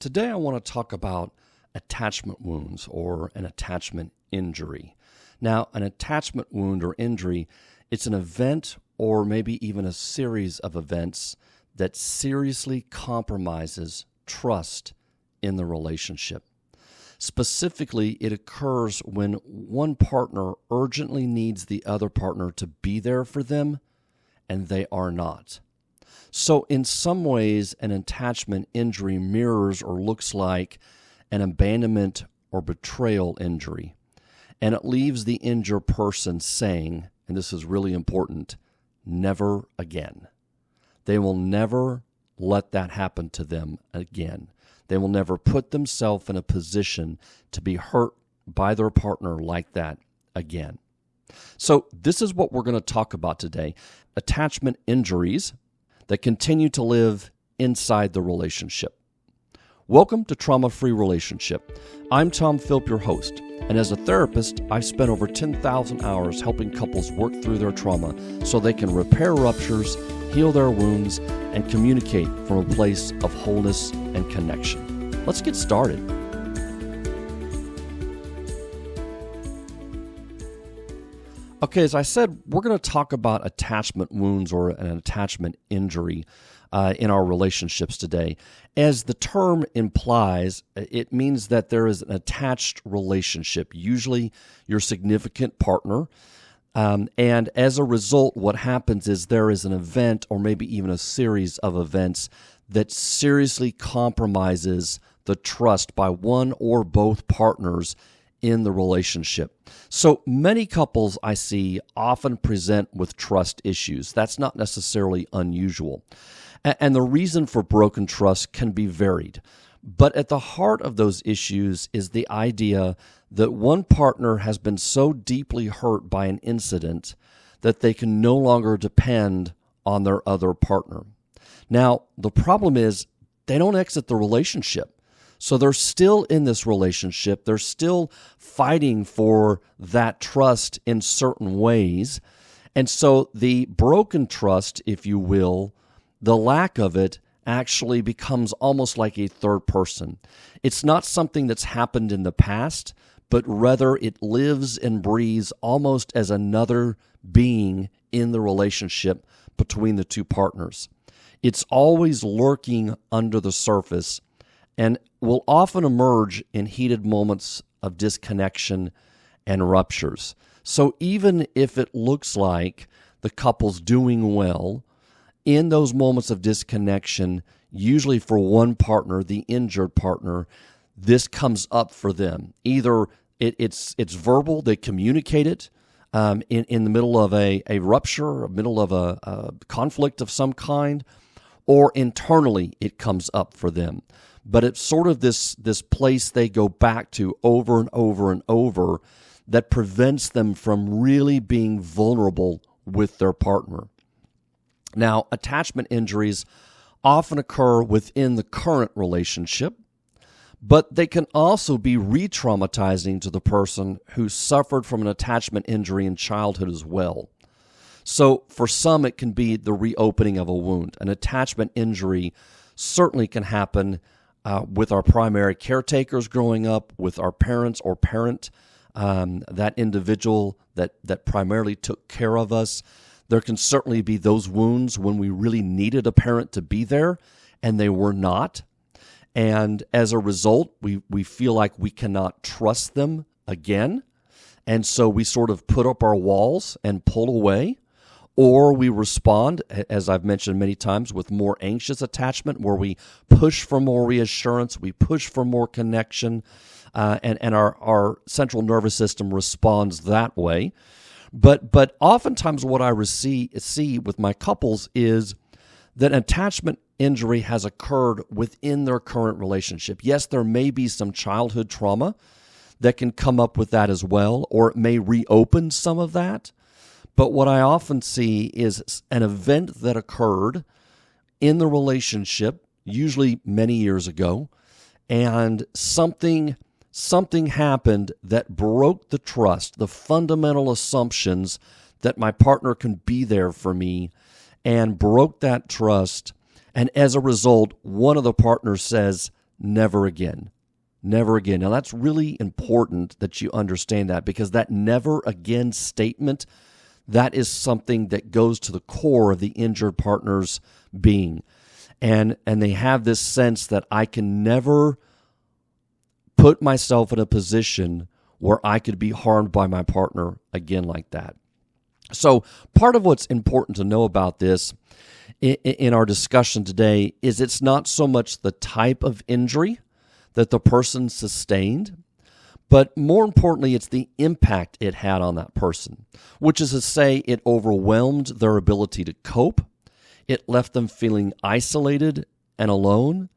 Today I want to talk about attachment wounds or an attachment injury. Now, an attachment wound or injury, it's an event or maybe even a series of events that seriously compromises trust in the relationship. Specifically, it occurs when one partner urgently needs the other partner to be there for them and they are not. So in some ways, an attachment injury mirrors or looks like an abandonment or betrayal injury. And it leaves the injured person saying, and this is really important, never again. They will never let that happen to them again. They will never put themselves in a position to be hurt by their partner like that again. So this is what we're going to talk about today. Attachment injuries that continue to live inside the relationship. Welcome to Trauma-Free Relationship. I'm Tom Philp, your host, and as a therapist, I've spent over 10,000 hours helping couples work through their trauma so they can repair ruptures, heal their wounds, and communicate from a place of wholeness and connection. Let's get started. Okay, as I said, we're going to talk about attachment wounds or an attachment injury in our relationships today. As the term implies, it means that there is an attached relationship, usually your significant partner. And as a result, what happens is there is an event or maybe even a series of events that seriously compromises the trust by one or both partners in the relationship. So many couples I see often present with trust issues. That's not necessarily unusual. And the reason for broken trust can be varied. But at the heart of those issues is the idea that one partner has been so deeply hurt by an incident that they can no longer depend on their other partner. Now, the problem is they don't exit the relationship. So they're still in this relationship. They're still fighting for that trust in certain ways. And so the broken trust, if you will, the lack of it actually becomes almost like a third person. It's not something that's happened in the past, but rather it lives and breathes almost as another being in the relationship between the two partners. It's always lurking under the surface and will often emerge in heated moments of disconnection and ruptures. So even if it looks like the couple's doing well, in those moments of disconnection, usually for one partner, the injured partner, this comes up for them. Either it's verbal, they communicate it in the middle of a rupture, middle of a conflict of some kind, or internally it comes up for them. But it's sort of this place they go back to over and over and over that prevents them from really being vulnerable with their partner. Now, attachment injuries often occur within the current relationship, but they can also be re-traumatizing to the person who suffered from an attachment injury in childhood as well. So for some, it can be the reopening of a wound. An attachment injury certainly can happen with our primary caretakers growing up, with our parents or parent, that individual that primarily took care of us. There can certainly be those wounds when we really needed a parent to be there and they were not. And as a result, we feel like we cannot trust them again. And so we sort of put up our walls and pull away. Or we respond, as I've mentioned many times, with more anxious attachment, where we push for more reassurance, we push for more connection, and our central nervous system responds that way. But oftentimes what I see with my couples is that attachment injury has occurred within their current relationship. Yes, there may be some childhood trauma that can come up with that as well, or it may reopen some of that. But what I often see is an event that occurred in the relationship, usually many years ago, and something happened that broke the trust, the fundamental assumptions that my partner can be there for me, and broke that trust. And as a result, one of the partners says, never again. Never again. Now, that's really important that you understand that, because that never again statement, that is something that goes to the core of the injured partner's being. And they have this sense that I can never put myself in a position where I could be harmed by my partner again like that. So part of what's important to know about this in our discussion today is it's not so much the type of injury that the person sustained, but more importantly, it's the impact it had on that person, which is to say it overwhelmed their ability to cope. It left them feeling isolated and alone.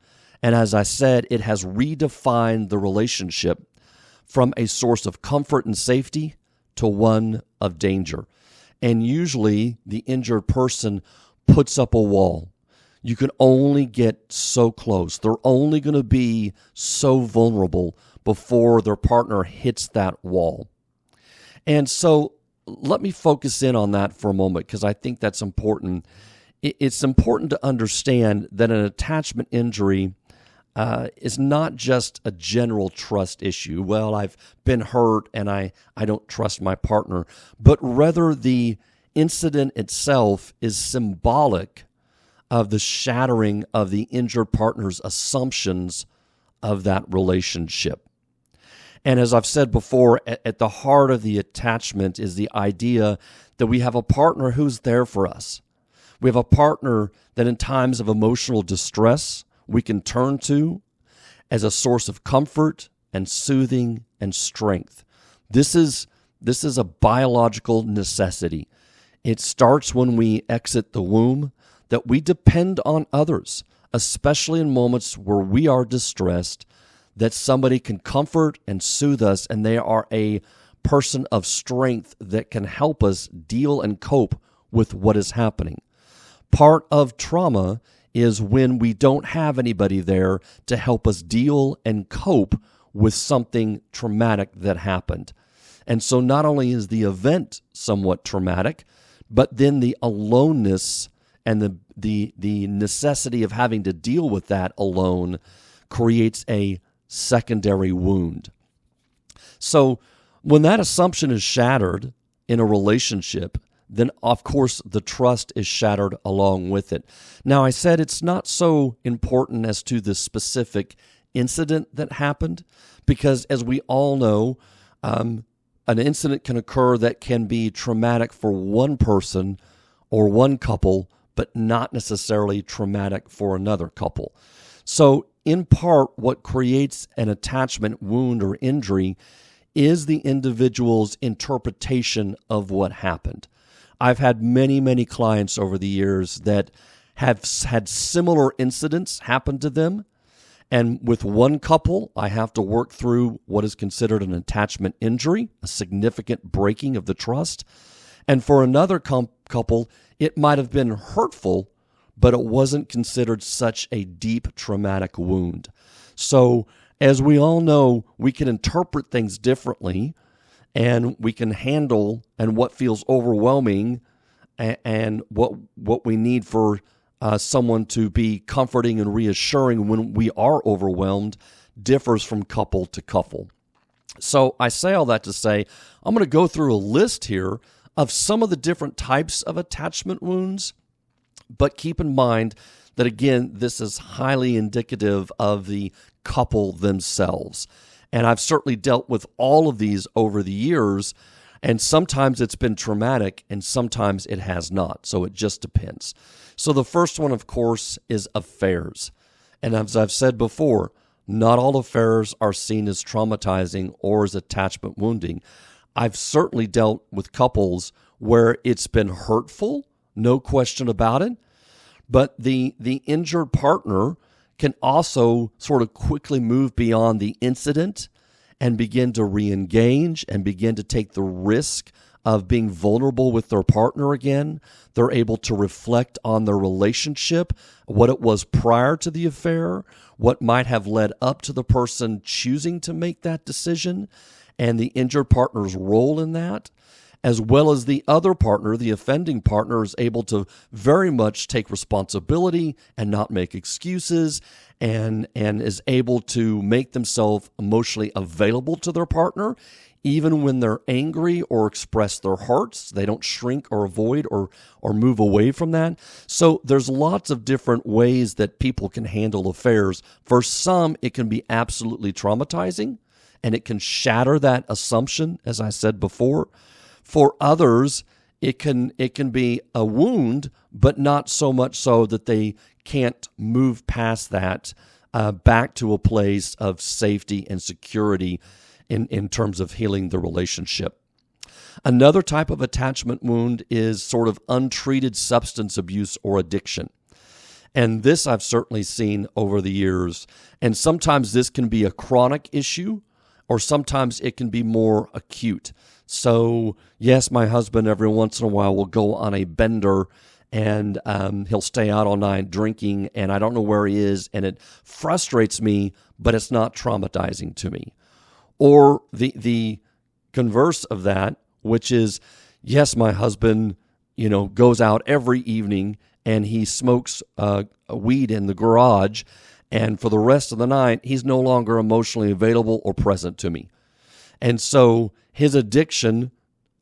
And as I said, it has redefined the relationship from a source of comfort and safety to one of danger. And usually the injured person puts up a wall. You can only get so close. They're only going to be so vulnerable before their partner hits that wall. And so let me focus in on that for a moment, because I think that's important. It's important to understand that an attachment injury is not just a general trust issue. Well, I've been hurt and I don't trust my partner, but rather the incident itself is symbolic of the shattering of the injured partner's assumptions of that relationship. And as I've said before, at the heart of the attachment is the idea that we have a partner who's there for us. We have a partner that in times of emotional distress we can turn to as a source of comfort and soothing and strength. This is a biological necessity. It starts when we exit the womb, that we depend on others, especially in moments where we are distressed, that somebody can comfort and soothe us, and they are a person of strength that can help us deal and cope with what is happening. Part of trauma is when we don't have anybody there to help us deal and cope with something traumatic that happened. And so not only is the event somewhat traumatic, but then the aloneness and the necessity of having to deal with that alone creates a secondary wound. So when that assumption is shattered in a relationship, then of course the trust is shattered along with it. Now, I said it's not so important as to the specific incident that happened, because as we all know, an incident can occur that can be traumatic for one person or one couple, but not necessarily traumatic for another couple. So in part, what creates an attachment wound or injury is the individual's interpretation of what happened. I've had many, many clients over the years that have had similar incidents happen to them. And with one couple, I have to work through what is considered an attachment injury, a significant breaking of the trust. And for another couple, it might have been hurtful, but it wasn't considered such a deep traumatic wound. So as we all know, we can interpret things differently, and we can handle and what feels overwhelming and what we need for someone to be comforting and reassuring when we are overwhelmed differs from couple to couple. So I say all that to say, I'm going to go through a list here of some of the different types of attachment wounds, but keep in mind that, again, this is highly indicative of the couple themselves. And I've certainly dealt with all of these over the years, and sometimes it's been traumatic and sometimes it has not. So it just depends. So the first one, of course, is affairs. And as I've said before, not all affairs are seen as traumatizing or as attachment wounding. I've certainly dealt with couples where it's been hurtful, no question about it, but the injured partner can also sort of quickly move beyond the incident and begin to re-engage and begin to take the risk of being vulnerable with their partner again. They're able to reflect on their relationship, what it was prior to the affair, what might have led up to the person choosing to make that decision, and the injured partner's role in that. as well as the other partner, the offending partner, is able to very much take responsibility and not make excuses, and is able to make themselves emotionally available to their partner, even when they're angry or express their hearts. They don't shrink or avoid or move away from that. So there's lots of different ways that people can handle affairs. For some, it can be absolutely traumatizing, and it can shatter that assumption, as I said before. For others, it can be a wound, but not so much so that they can't move past that back to a place of safety and security in terms of healing the relationship. Another type of attachment wound is sort of untreated substance abuse or addiction. And this I've certainly seen over the years. And sometimes this can be a chronic issue, or sometimes it can be more acute. So, yes, my husband every once in a while will go on a bender, and he'll stay out all night drinking, and I don't know where he is, and it frustrates me, but it's not traumatizing to me. Or the converse of that, which is, yes, my husband, goes out every evening and he smokes weed in the garage, and for the rest of the night, he's no longer emotionally available or present to me. And so his addiction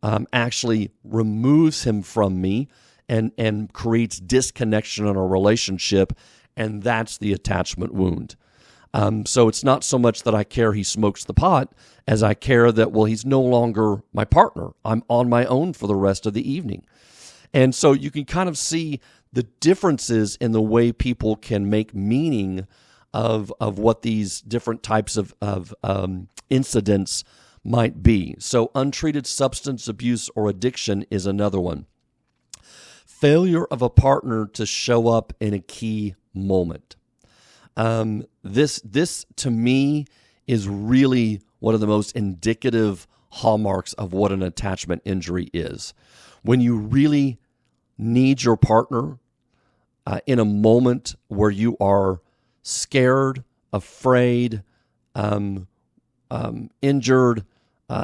actually removes him from me and creates disconnection in our relationship, and that's the attachment wound. So it's not so much that I care he smokes the pot as I care that, well, he's no longer my partner. I'm on my own for the rest of the evening. And so you can kind of see the differences in the way people can make meaning of what these different types of incidents might be. So untreated substance abuse or addiction is another one. Failure of a partner to show up in a key moment. This to me is really one of the most indicative hallmarks of what an attachment injury is. When you really need your partner in a moment where you are scared, afraid, injured,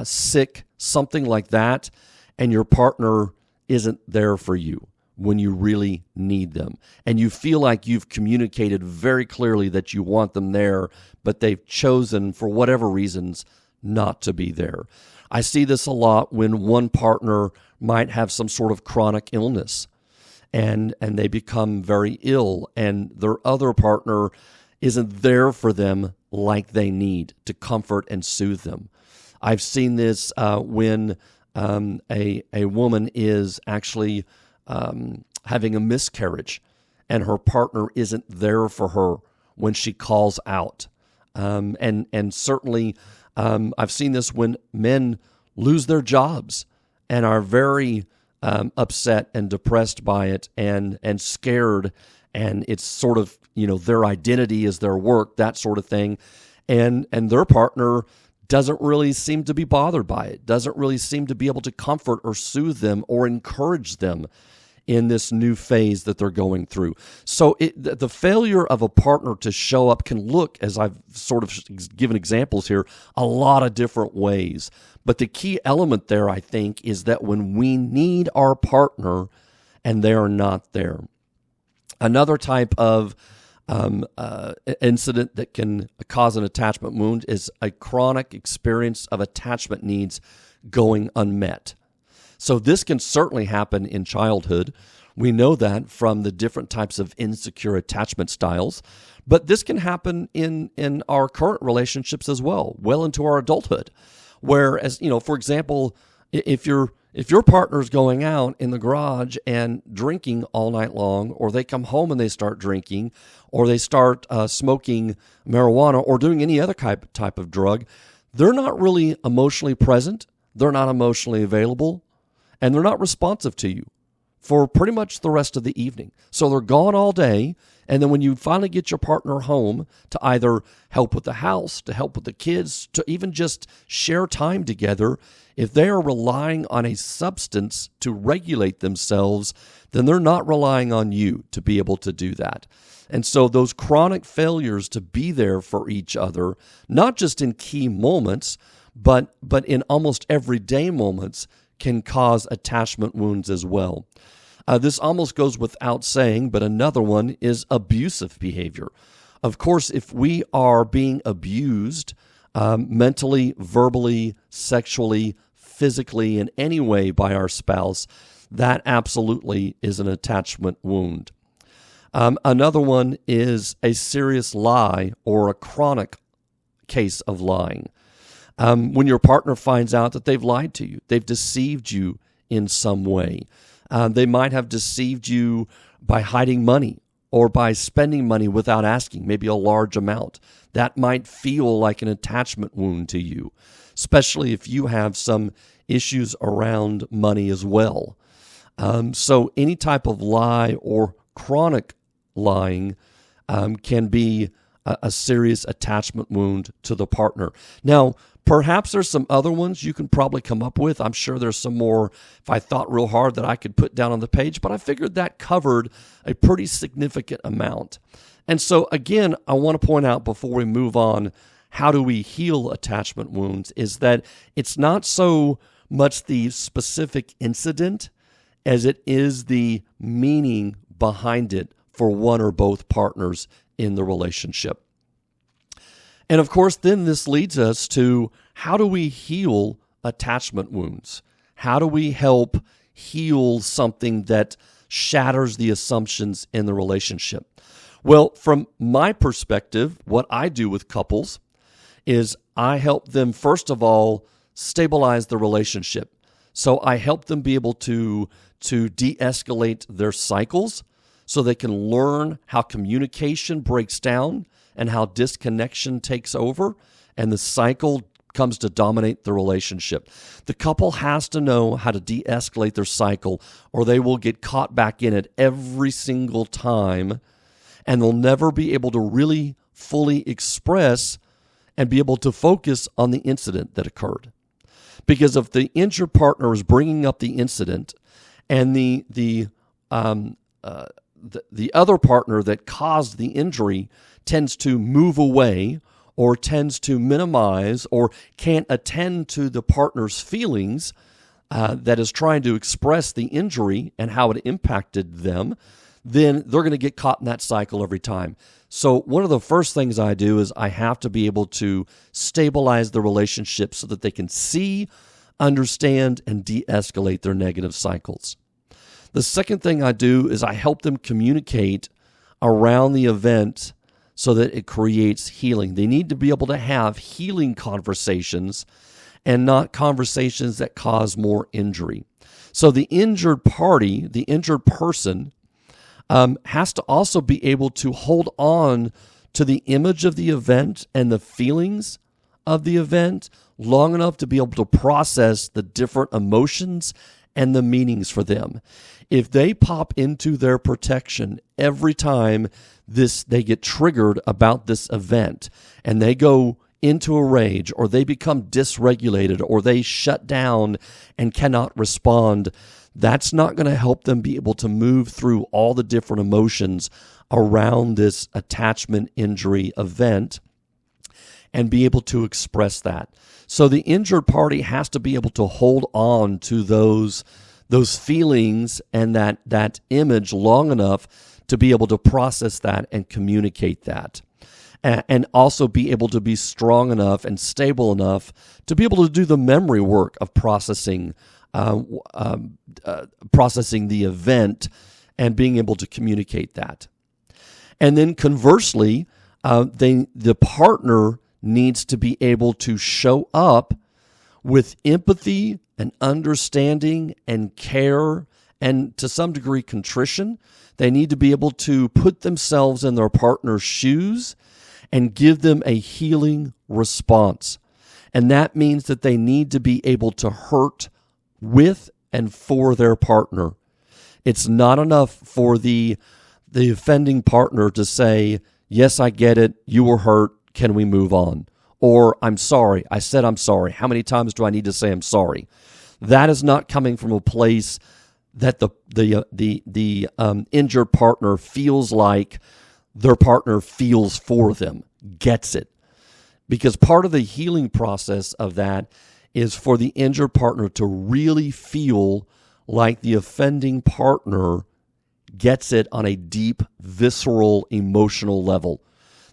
sick, something like that, and your partner isn't there for you when you really need them. And you feel like you've communicated very clearly that you want them there, but they've chosen, for whatever reasons, not to be there. I see this a lot when one partner might have some sort of chronic illness, and they become very ill, and their other partner isn't there for them like they need to comfort and soothe them. I've seen this when a woman is actually having a miscarriage, and her partner isn't there for her when she calls out. And certainly I've seen this when men lose their jobs and are very upset and depressed by it and scared, and it's sort of, their identity is their work, that sort of thing. And their partner doesn't really seem to be bothered by it, doesn't really seem to be able to comfort or soothe them or encourage them in this new phase that they're going through. So the failure of a partner to show up can look, as I've sort of given examples here, a lot of different ways. But the key element there, I think, is that when we need our partner and they are not there. Another type of incident that can cause an attachment wound is a chronic experience of attachment needs going unmet. So this can certainly happen in childhood. We know that from the different types of insecure attachment styles, but this can happen in our current relationships as well into our adulthood. Whereas, for example, if your partner's going out in the garage and drinking all night long, or they come home and they start drinking, or they start smoking marijuana or doing any other type of drug, they're not really emotionally present, they're not emotionally available, and they're not responsive to you for pretty much the rest of the evening. So they're gone all day, and then when you finally get your partner home to either help with the house, to help with the kids, to even just share time together, if they are relying on a substance to regulate themselves, then they're not relying on you to be able to do that. And so those chronic failures to be there for each other, not just in key moments, but in almost everyday moments, can cause attachment wounds as well. This almost goes without saying, but another one is abusive behavior. Of course, if we are being abused mentally, verbally, sexually, physically, in any way by our spouse, that absolutely is an attachment wound. Another one is a serious lie or a chronic case of lying. When your partner finds out that they've lied to you, they've deceived you in some way. They might have deceived you by hiding money or by spending money without asking, maybe a large amount. That might feel like an attachment wound to you, especially if you have some issues around money as well. So any type of lie or chronic lying can be a serious attachment wound to the partner. Now, perhaps there's some other ones you can probably come up with. I'm sure there's some more, if I thought real hard, that I could put down on the page, but I figured that covered a pretty significant amount. And so again, I want to point out before we move on, how do we heal attachment wounds, is that it's not so much the specific incident as it is the meaning behind it for one or both partners in the relationship. And of course, then this leads us to, how do we heal attachment wounds? How do we help heal something that shatters the assumptions in the relationship? Well, from my perspective, what I do with couples is I help them, first of all, stabilize the relationship. So I help them be able to de-escalate their cycles so they can learn how communication breaks down and how disconnection takes over and the cycle comes to dominate the relationship. The couple has to know how to de-escalate their cycle, or they will get caught back in it every single time, and they'll never be able to really fully express and be able to focus on the incident that occurred. Because if the injured partner is bringing up the incident and the other partner that caused the injury tends to move away or tends to minimize or can't attend to the partner's feelings that is trying to express the injury and how it impacted them, then they're going to get caught in that cycle every time. So one of the first things I do is I have to be able to stabilize the relationship so that they can see, understand, and de-escalate their negative cycles. The second thing I do is I help them communicate around the event so that it creates healing. They need to be able to have healing conversations and not conversations that cause more injury. So the injured party, the injured person, has to also be able to hold on to the image of the event and the feelings of the event long enough to be able to process the different emotions and the meanings for them. If they pop into their protection every time they get triggered about this event and they go into a rage or they become dysregulated or they shut down and cannot respond, that's not going to help them be able to move through all the different emotions around this attachment injury event and be able to express that. So the injured party has to be able to hold on to those feelings and that image long enough to be able to process that and communicate that. And also be able to be strong enough and stable enough to be able to do the memory work of processing the event and being able to communicate that. And then conversely, the partner needs to be able to show up with empathy and understanding and care and to some degree contrition. They need to be able to put themselves in their partner's shoes and give them a healing response. And that means that they need to be able to hurt with and for their partner. It's not enough for the offending partner to say, yes, I get it, you were hurt, can we move on? Or, I'm sorry, I said I'm sorry. How many times do I need to say I'm sorry? That is not coming from a place that the injured partner feels like their partner feels for them, gets it. Because part of the healing process of that is for the injured partner to really feel like the offending partner gets it on a deep, visceral, emotional level.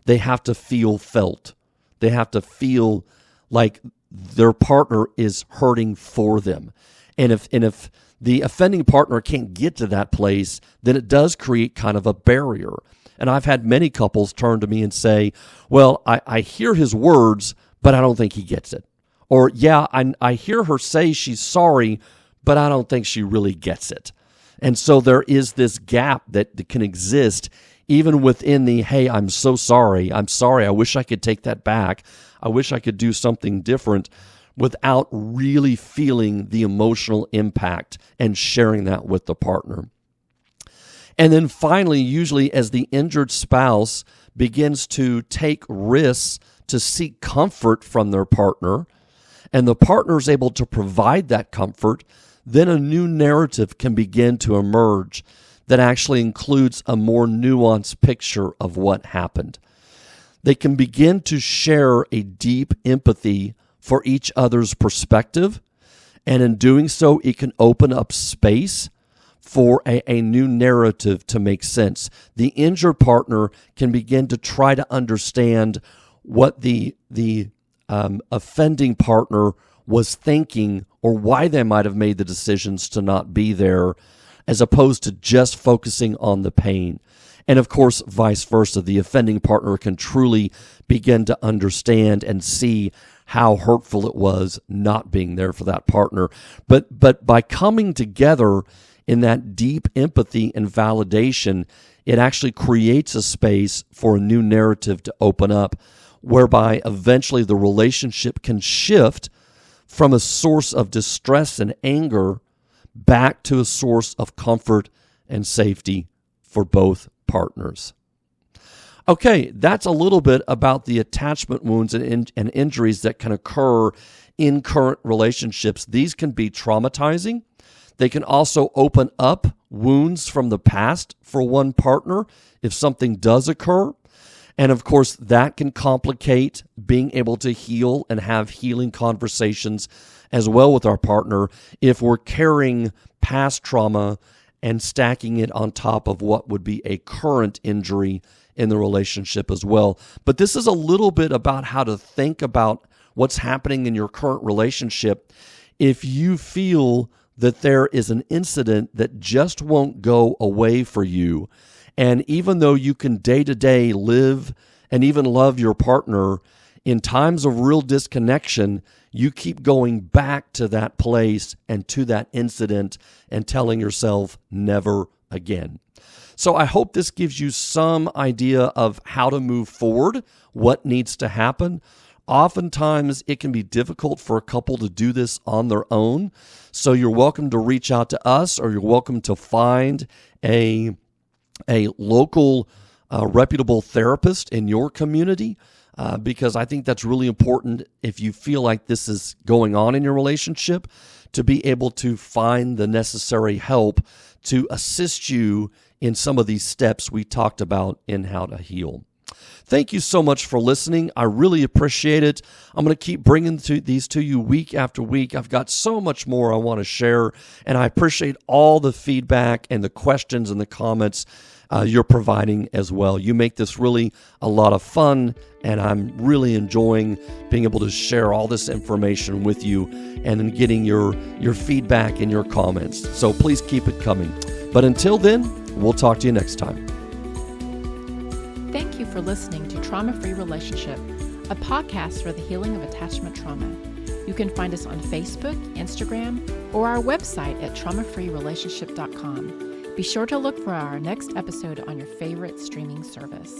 They have to feel felt. They have to feel like their partner is hurting for them. And if the offending partner can't get to that place, then it does create kind of a barrier. And I've had many couples turn to me and say, well, I hear his words, but I don't think he gets it. Or, yeah, I hear her say she's sorry, but I don't think she really gets it. And so there is this gap that can exist even within the, hey, I'm so sorry. I'm sorry. I wish I could take that back. I wish I could do something different, without really feeling the emotional impact and sharing that with the partner. And then finally, usually as the injured spouse begins to take risks to seek comfort from their partner, and the partner is able to provide that comfort, then a new narrative can begin to emerge that actually includes a more nuanced picture of what happened. They can begin to share a deep empathy for each other's perspective, and in doing so, it can open up space for a new narrative to make sense. The injured partner can begin to try to understand what the offending partner was thinking, or why they might have made the decisions to not be there, as opposed to just focusing on the pain. And of course, vice versa, the offending partner can truly begin to understand and see how hurtful it was not being there for that partner. But by coming together in that deep empathy and validation, it actually creates a space for a new narrative to open up, whereby eventually the relationship can shift from a source of distress and anger back to a source of comfort and safety for both partners. Okay, that's a little bit about the attachment wounds and injuries that can occur in current relationships. These can be traumatizing. They can also open up wounds from the past for one partner if something does occur. And of course, that can complicate being able to heal and have healing conversations as well with our partner if we're carrying past trauma and stacking it on top of what would be a current injury in the relationship as well. But this is a little bit about how to think about what's happening in your current relationship if you feel that there is an incident that just won't go away for you. And even though you can day to day live and even love your partner, in times of real disconnection, you keep going back to that place and to that incident and telling yourself never again. So I hope this gives you some idea of how to move forward, what needs to happen. Oftentimes, it can be difficult for a couple to do this on their own. So you're welcome to reach out to us, or you're welcome to find a local reputable therapist in your community, because I think that's really important if you feel like this is going on in your relationship, to be able to find the necessary help to assist you in some of these steps we talked about in how to heal. Thank you so much for listening. I really appreciate it. I'm going to keep bringing these to you week after week. I've got so much more I want to share, and I appreciate all the feedback and the questions and the comments you're providing as well. You make this really a lot of fun, and I'm really enjoying being able to share all this information with you and then getting your feedback and your comments. So please keep it coming. But until then, we'll talk to you next time. Thank you for listening to Trauma-Free Relationship, a podcast for the healing of attachment trauma. You can find us on Facebook, Instagram, or our website at traumafreerelationship.com. Be sure to look for our next episode on your favorite streaming service.